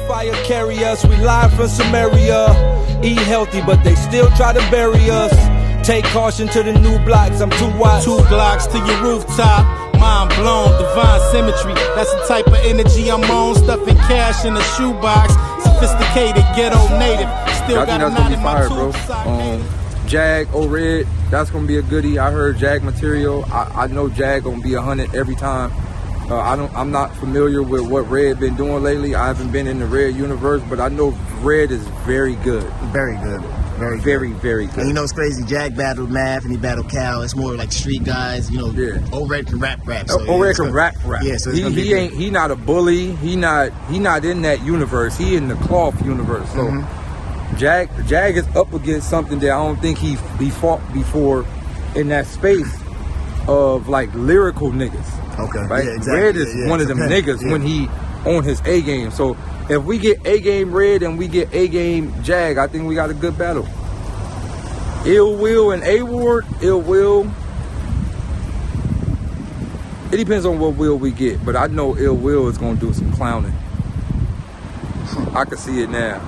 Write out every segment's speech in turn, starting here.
fire carry us, we live from Samaria. Eat healthy, but they still try to bury us. Take caution to the new blocks, I'm too wide. 2 Glocks to your rooftop, mind blown, divine symmetry. That's the type of energy I'm on, stuffing cash in a shoebox. Sophisticated, ghetto native, still got a knot in my tooth. Jag, O-Red, that's gonna be a goodie. I heard Jag material. I know Jag gonna be 100 every time. I'm not familiar with what Red been doing lately. I haven't been in the Red universe, but I know Red is very good. Very good. Very good. And you know it's crazy, Jag battled Math and he battled Cal. It's more like street guys, you know. Yeah. O-Red can rap. So O-Red can rap. Yeah, so he not a bully. He not in that universe. He in the cloth universe. So Jag is up against something that I don't think he fought before in that space of like lyrical niggas. Okay. Right? Yeah, exactly. Red is one of them niggas when he on his A game. So if we get A game Red and we get A game Jag, I think we got a good battle. Ill Will and A Ward, Ill Will. It depends on what will we get, but I know Ill Will is gonna do some clowning. I can see it now.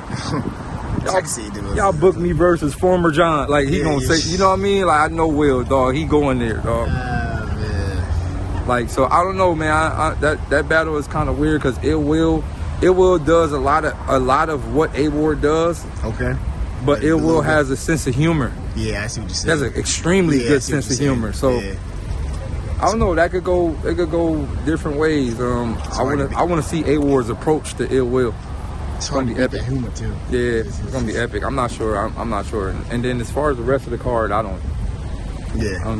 Y'all book me versus former John. Like he gonna say, you know what I mean? Like I know Will, dog. He going there, dog. Man. Like so, I don't know, man. That battle is kind of weird because Ill Will does a lot of what A Ward does. Okay. But Ill Will has a sense of humor. Yeah, I see what you're saying. That's an extremely good sense of humor. So I don't know. That could go. It could go different ways. I want to see A Ward's approach to Ill Will. It's gonna be epic. Humor too. Yeah, it's gonna be epic. I'm not sure. I'm not sure. And then as far as the rest of the card, I don't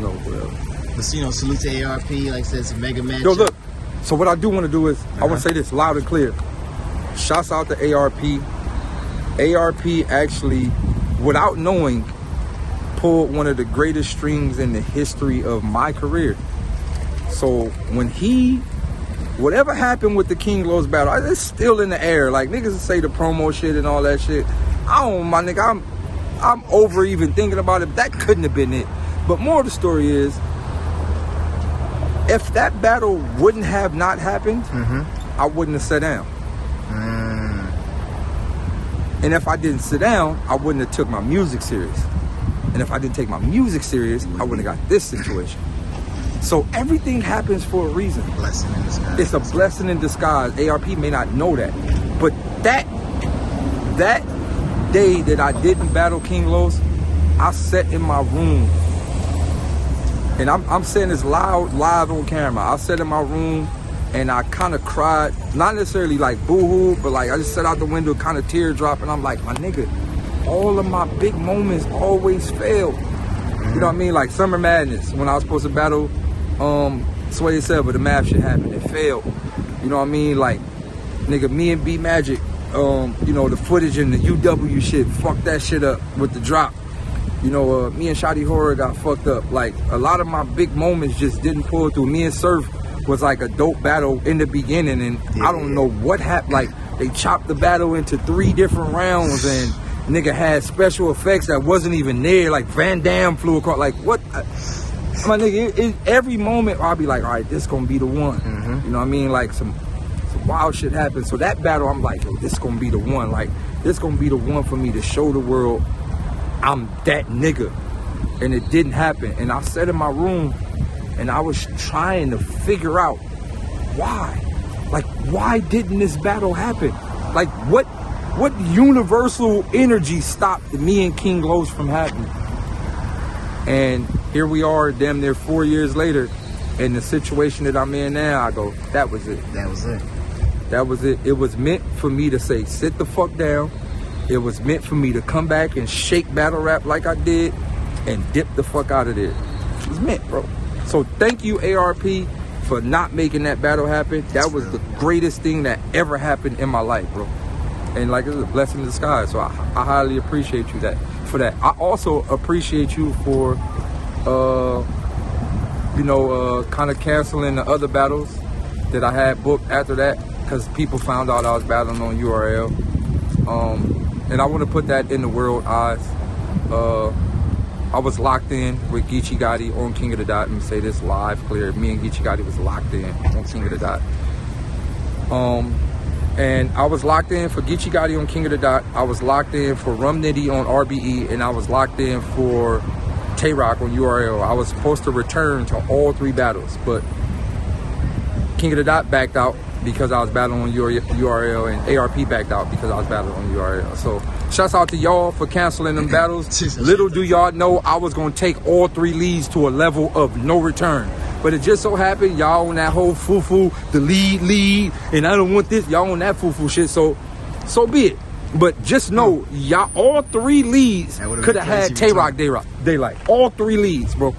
know. Well, but you know, salute to ARP. Like I said, it's a mega match. Yo, look. So what I do want to do is I want to say this loud and clear. Shouts out to ARP. ARP actually, without knowing, pulled one of the greatest strings in the history of my career. So when whatever happened with the King Los battle, it's still in the air. Like niggas say the promo shit and all that shit. My nigga, I'm over even thinking about it. That couldn't have been it. But more of the story is, if that battle wouldn't have not happened, I wouldn't have sat down. And if I didn't sit down, I wouldn't have took my music serious. And if I didn't take my music serious, I wouldn't have got this situation. So everything happens for a reason. Blessing in disguise. It's a blessing in disguise. ARP may not know that. But that day that I didn't battle King Los, I sat in my room. And I'm saying this live on camera. I sat in my room and I kind of cried. Not necessarily like boo-hoo, but like I just sat out the window, kind of teardrop. And I'm like, my nigga, all of my big moments always fail. You know what I mean? Like Summer Madness, when I was supposed to battle Sway said, but the math shit happened. It failed. You know what I mean? Like, nigga, me and B Magic, you know, the footage and the UW shit, fucked that shit up with the drop. You know, me and Shotty Horror got fucked up. Like, a lot of my big moments just didn't pull through. Me and Surf was like a dope battle in the beginning, and I don't know what happened. Like, they chopped the battle into 3 different rounds, and nigga had special effects that wasn't even there. Like, Van Damme flew across. Like, what? My nigga, every moment I'll be like, all right, this gonna be the one. You know what I mean? Like, some wild shit happened. So that battle, I'm like, yo, this gonna be the one. Like, this gonna be the one for me to show the world I'm that nigga. And it didn't happen. And I sat in my room and I was trying to figure out why. Like, why didn't this battle happen? Like, what universal energy stopped me and King Los from happening? And here we are, damn near 4 years later, in the situation that I'm in now. I go, that was it. That was it. That was it. It was meant for me to say, sit the fuck down. It was meant for me to come back and shake battle rap like I did and dip the fuck out of there. It was meant, bro. So thank you, ARP, for not making that battle happen. That was the greatest thing that ever happened in my life, bro. And like, it was a blessing in disguise. So I highly appreciate you for that. I also appreciate you for, kind of canceling the other battles that I had booked after that, because people found out I was battling on URL. And I want to put that in the world eyes. I was locked in with Geechi Gotti on King of the Dot. Let me say this live, clear. Me and Geechi Gotti was locked in on King of the Dot. And I was locked in for Geechi Gotti on King of the Dot. I was locked in for Rum Nitty on RBE, and I was locked in for Tay-Rock on URL. I was supposed to return to all 3 battles, but King of the Dot backed out because I was battling on URL, and ARP backed out because I was battling on URL. So shouts out to y'all for canceling them battles. Little do y'all know I was gonna take all 3 leads to a level of no return. But it just so happened y'all on that whole foo-foo, the lead, and I don't want this, y'all on that foo-foo shit, so be it. But just know, y'all, all 3 leads could have had Tay-Rock, Daylyt. All 3 leads, bro.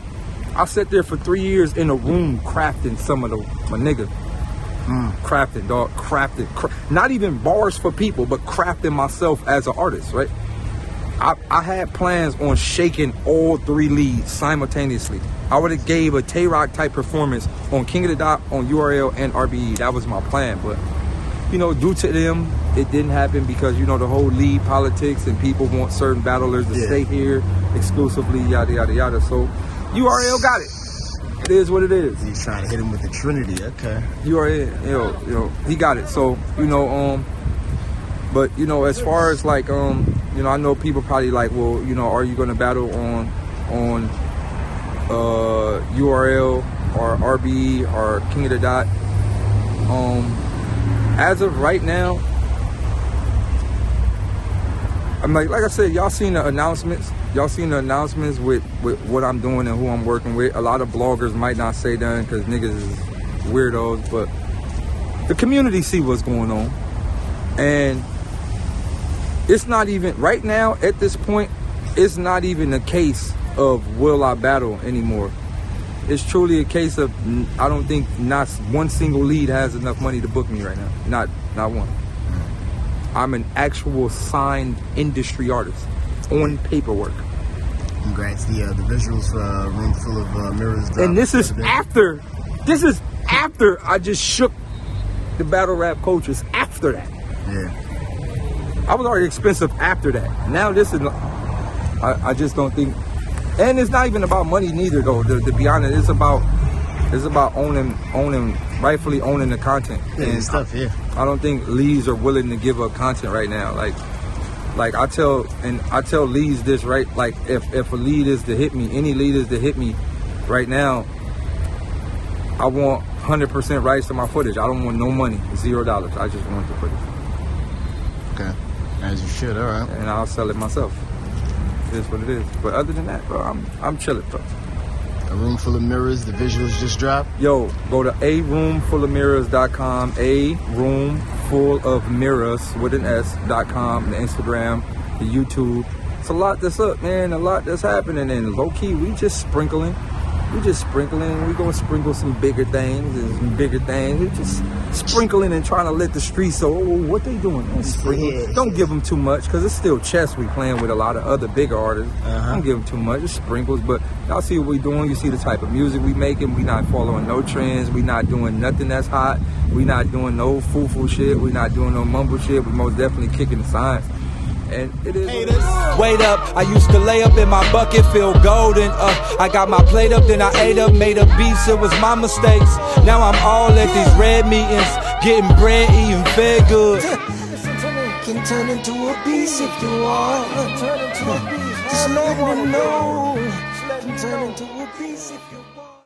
I sat there for 3 years in a room crafting some of my nigga. Crafting, dog, crafting. Not even bars for people, but crafting myself as an artist, right? I had plans on shaking all 3 leads simultaneously. I would have gave a Tay-Rock type performance on King of the Dot, on URL, and RBE. That was my plan, but you know, due to them, it didn't happen because, you know, the whole lead politics and people want certain battlers to stay here exclusively, yada, yada, yada. So URL got it. It is what it is. He's trying to hit him with the Trinity, okay. URL, you know, he got it. So, you know, but, you know, as far as like, you know, I know people probably like, well, you know, are you going to battle on URL or RBE or King of the Dot? As of right now, I'm like I said, y'all seen the announcements. Y'all seen the announcements with what I'm doing and who I'm working with. A lot of bloggers might not say that because niggas is weirdos, but the community see what's going on. And it's not even, right now, at this point, it's not even a case of will I battle anymore. It's truly a case of, I don't think not one single lead has enough money to book me right now. Not one. I'm an actual signed industry artist on paperwork. Congrats. The visuals room full of mirrors. And this is after I just shook the battle rap coaches after that. Yeah. I was already expensive after that. Now this is, I just don't think. And it's not even about money neither, though. To be honest, it's about rightfully owning the content. Yeah, and stuff. Yeah. I don't think leads are willing to give up content right now. Like I tell leads this, right? Like if a lead is to hit me, any lead is to hit me right now, I want 100% rights to my footage. I don't want no money, $0. I just want the footage. Okay, as you should. All right. And I'll sell it myself. It is what it is. But other than that, bro, I'm chilling, bro. A room full of mirrors. The visuals just dropped. Yo, go to aroomfullofmirrors.com. aroomfullofmirrors with an S.com. The Instagram, the YouTube. It's a lot that's up, man. A lot that's happening. And low key, we just sprinkling. We gonna sprinkle some bigger things and some bigger things. We just sprinkling and trying to let the streets know, oh, what they doing? Sprinkle. Don't give them too much, because it's still chess we playing with a lot of other bigger artists. Don't give them too much. It's sprinkles, but y'all see what we doing. You see the type of music we making. We not following no trends. We not doing nothing that's hot. We not doing no foo-foo shit. We not doing no mumble shit. We most definitely kicking the science. And it is. Wait up, I used to lay up in my bucket, feel golden. I got my plate up, then I ate up, made up beats, it was my mistakes. Now I'm all at these red meetings, getting bread, eating fed good. Can turn into a beast if you want. Just let me know. Can turn into a beast if you want.